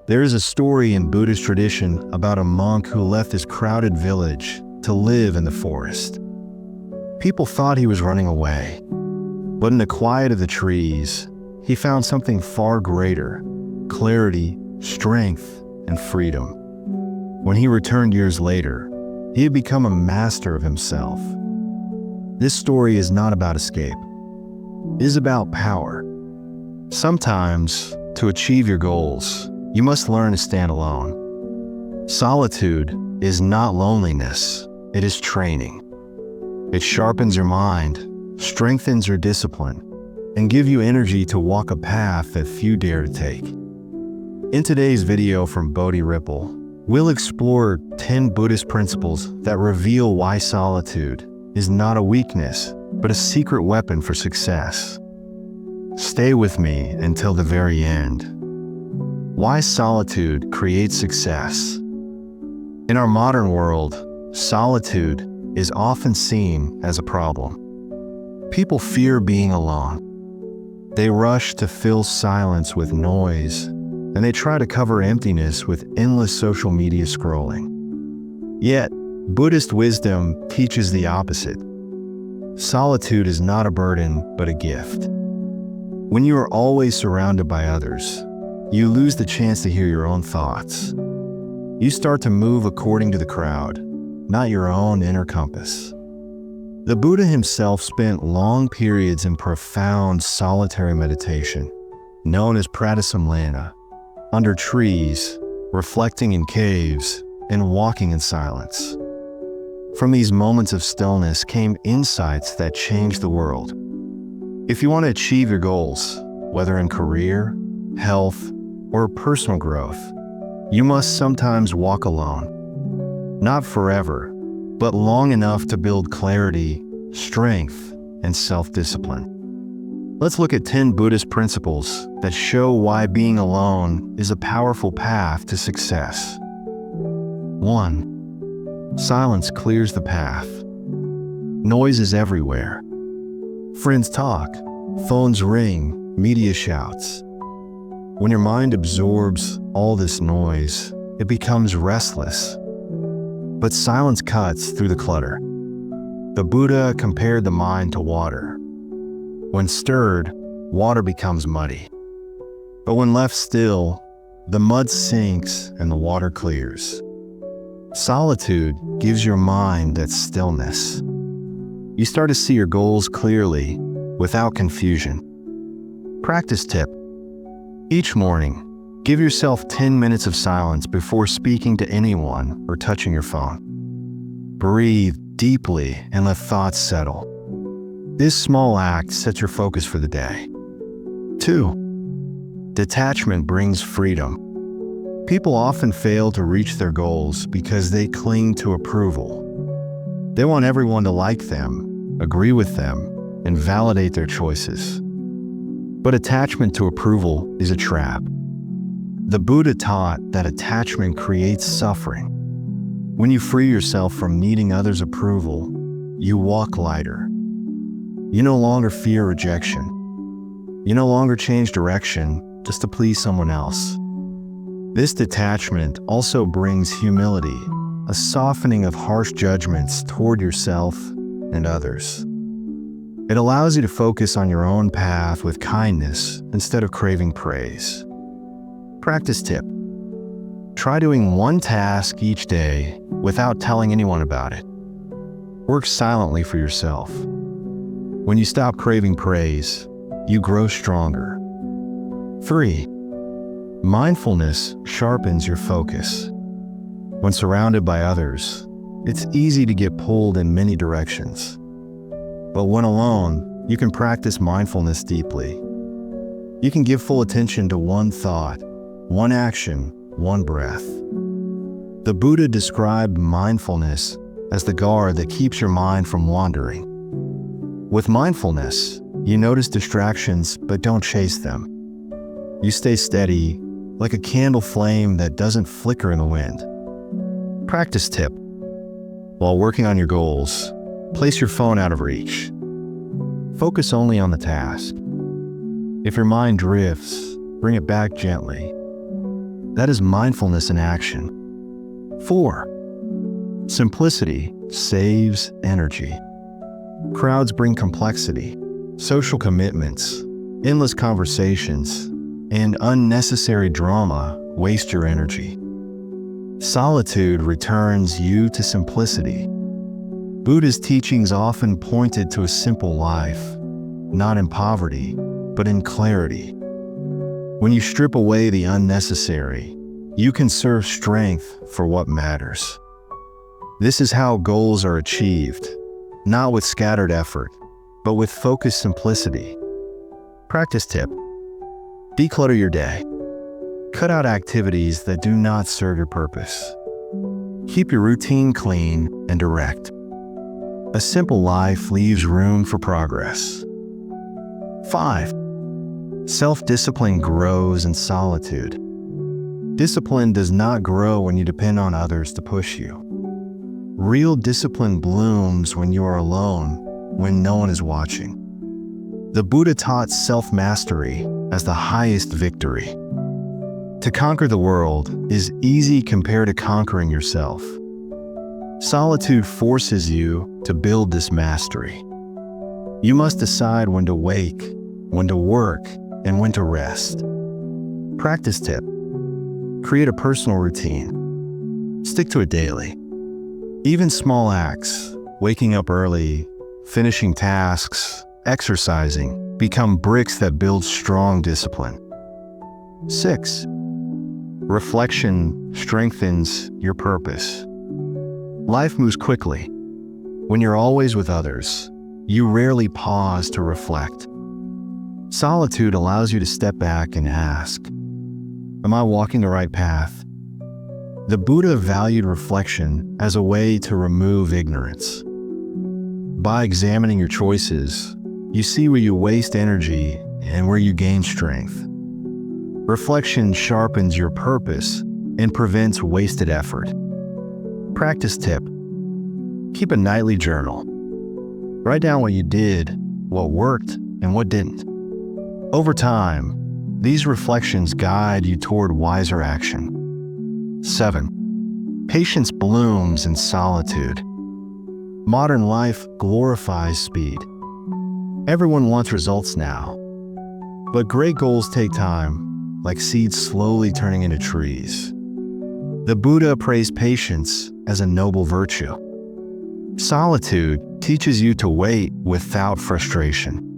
There is a story in Buddhist tradition about a monk who left his crowded village to live in the forest. People thought he was running away, but in the quiet of the trees, he found something far greater: clarity, strength, and freedom. When he returned years later, he had become a master of himself. This story is not about escape. It is about power. Sometimes, to achieve your goals, you must learn to stand alone. Solitude is not loneliness, it is training. It sharpens your mind, strengthens your discipline, and gives you energy to walk a path that few dare to take. In today's video from BodhiRipple, we'll explore 10 Buddhist principles that reveal why solitude is not a weakness, but a secret weapon for success. Stay with me until the very end. Why solitude creates success. In our modern world, solitude is often seen as a problem. People fear being alone. They rush to fill silence with noise, and they try to cover emptiness with endless social media scrolling. Yet, Buddhist wisdom teaches the opposite. Solitude is not a burden, but a gift. When you are always surrounded by others, you lose the chance to hear your own thoughts. You start to move according to the crowd, not your own inner compass. The Buddha himself spent long periods in profound solitary meditation, known as pratisamlena, under trees, reflecting in caves, and walking in silence. From these moments of stillness came insights that changed the world. If you want to achieve your goals, whether in career, health, or personal growth, you must sometimes walk alone. Not forever, but long enough to build clarity, strength, and self-discipline. Let's look at 10 Buddhist principles that show why being alone is a powerful path to success. 1. Silence clears the path. Noise is everywhere. Friends talk, phones ring, media shouts. When your mind absorbs all this noise, it becomes restless. But silence cuts through the clutter. The Buddha compared the mind to water. When stirred, water becomes muddy. But when left still, the mud sinks and the water clears. Solitude gives your mind that stillness. You start to see your goals clearly, without confusion. Practice tip. Each morning, give yourself 10 minutes of silence before speaking to anyone or touching your phone. Breathe deeply and let thoughts settle. This small act sets your focus for the day. 2. Detachment brings freedom. People often fail to reach their goals because they cling to approval. They want everyone to like them, agree with them, and validate their choices. But attachment to approval is a trap. The Buddha taught that attachment creates suffering. When you free yourself from needing others' approval, you walk lighter. You no longer fear rejection. You no longer change direction just to please someone else. This detachment also brings humility, a softening of harsh judgments toward yourself and others. It allows you to focus on your own path with kindness instead of craving praise. Practice tip. Try doing one task each day without telling anyone about it. Work silently for yourself. When you stop craving praise, you grow stronger. 3. Mindfulness sharpens your focus. When surrounded by others, it's easy to get pulled in many directions. But when alone, you can practice mindfulness deeply. You can give full attention to one thought, one action, one breath. The Buddha described mindfulness as the guard that keeps your mind from wandering. With mindfulness, you notice distractions but don't chase them. You stay steady, like a candle flame that doesn't flicker in the wind. Practice tip. While working on your goals, place your phone out of reach. Focus only on the task. If your mind drifts, bring it back gently. That is mindfulness in action. 4. Simplicity saves energy. Crowds bring complexity, social commitments, endless conversations, and unnecessary drama waste your energy. Solitude returns you to simplicity. Buddha's teachings often pointed to a simple life, not in poverty, but in clarity. When you strip away the unnecessary, you conserve strength for what matters. This is how goals are achieved, not with scattered effort, but with focused simplicity. Practice tip: declutter your day. Cut out activities that do not serve your purpose. Keep your routine clean and direct. A simple life leaves room for progress. 5. Self-discipline grows in solitude. Discipline does not grow when you depend on others to push you. Real discipline blooms when you are alone, when no one is watching. The Buddha taught self-mastery as the highest victory. To conquer the world is easy compared to conquering yourself. Solitude forces you to build this mastery. You must decide when to wake, when to work, and when to rest. Practice tip: create a personal routine. Stick to it daily. Even small acts, waking up early, finishing tasks, exercising, become bricks that build strong discipline. 6. Reflection strengthens your purpose. Life moves quickly. When you're always with others, you rarely pause to reflect. Solitude allows you to step back and ask, am I walking the right path? The Buddha valued reflection as a way to remove ignorance. By examining your choices, you see where you waste energy and where you gain strength. Reflection sharpens your purpose and prevents wasted effort. Practice tip: keep a nightly journal. Write down what you did, what worked, and what didn't. Over time, these reflections guide you toward wiser action. 7. Patience blooms in solitude. Modern life glorifies speed. Everyone wants results now. But great goals take time, like seeds slowly turning into trees. The Buddha praised patience as a noble virtue. Solitude teaches you to wait without frustration.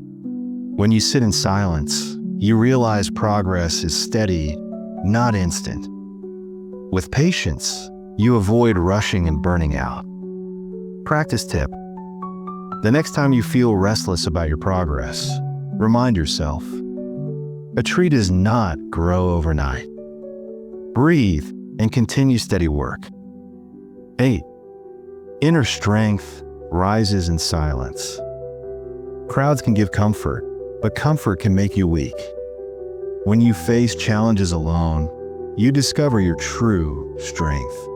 When you sit in silence, you realize progress is steady, not instant. With patience, you avoid rushing and burning out. Practice tip: the next time you feel restless about your progress, remind yourself, a tree does not grow overnight. Breathe and continue steady work. 8. Inner strength rises in silence. Crowds can give comfort, but comfort can make you weak. When you face challenges alone, you discover your true strength.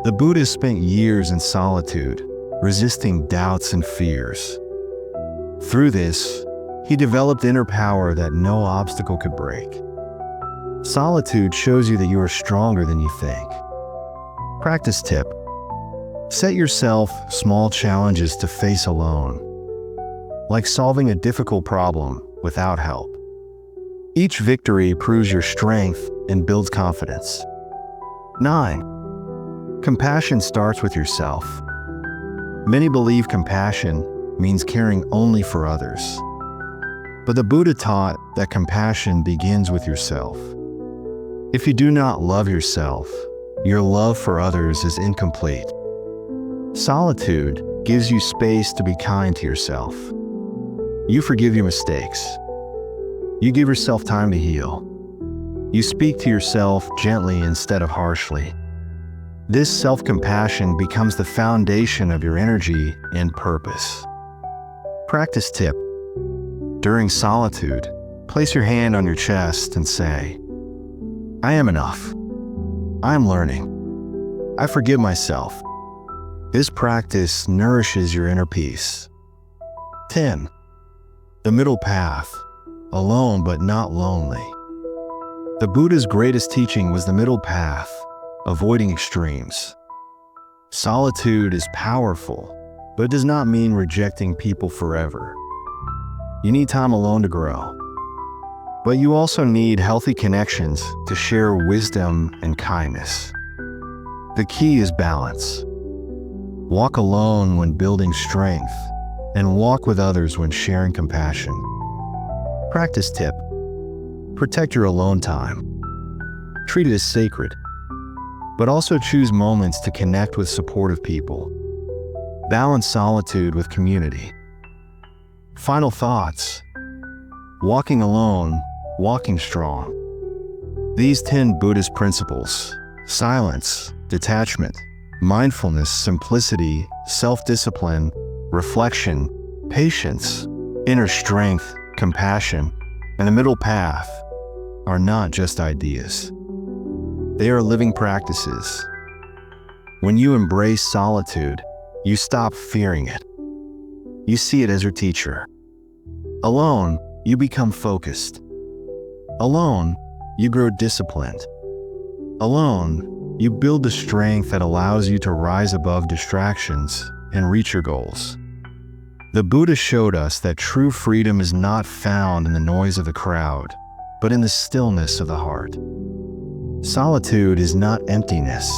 The Buddha spent years in solitude, resisting doubts and fears. Through this, he developed inner power that no obstacle could break. Solitude shows you that you are stronger than you think. Practice tip: set yourself small challenges to face alone, like solving a difficult problem without help. Each victory proves your strength and builds confidence. 9. Compassion starts with yourself. Many believe compassion means caring only for others. But the Buddha taught that compassion begins with yourself. If you do not love yourself, your love for others is incomplete. Solitude gives you space to be kind to yourself. You forgive your mistakes. You give yourself time to heal. You speak to yourself gently instead of harshly. This self-compassion becomes the foundation of your energy and purpose. Practice tip: during solitude, place your hand on your chest and say, I am enough. I am learning. I forgive myself. This practice nourishes your inner peace. 10. The middle path, alone but not lonely. The Buddha's greatest teaching was the middle path, avoiding extremes. Solitude is powerful, but it does not mean rejecting people forever. You need time alone to grow. But you also need healthy connections to share wisdom and kindness. The key is balance. Walk alone when building strength, and walk with others when sharing compassion. Practice tip: protect your alone time. Treat it as sacred, but also choose moments to connect with supportive people. Balance solitude with community. Final thoughts: walking alone, walking strong. These 10 Buddhist principles: silence, detachment, mindfulness, simplicity, self-discipline, reflection, patience, inner strength, compassion, and the middle path, are not just ideas. They are living practices. When you embrace solitude, you stop fearing it. You see it as your teacher. Alone, you become focused. Alone, you grow disciplined. Alone, you build the strength that allows you to rise above distractions and reach your goals. The Buddha showed us that true freedom is not found in the noise of the crowd, but in the stillness of the heart. Solitude is not emptiness,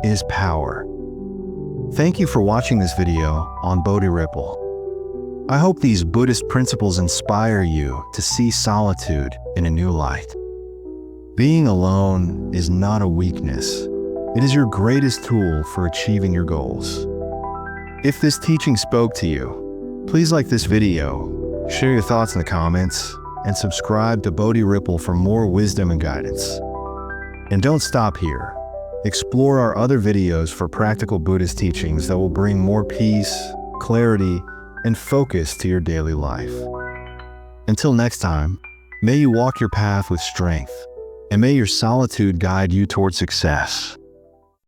it is power. Thank you for watching this video on BodhiRipple. I hope these Buddhist principles inspire you to see solitude in a new light. Being alone is not a weakness. It is your greatest tool for achieving your goals. If this teaching spoke to you, please like this video, share your thoughts in the comments, and subscribe to BodhiRipple for more wisdom and guidance. And don't stop here. Explore our other videos for practical Buddhist teachings that will bring more peace, clarity, and focus to your daily life. Until next time, may you walk your path with strength, and may your solitude guide you toward success.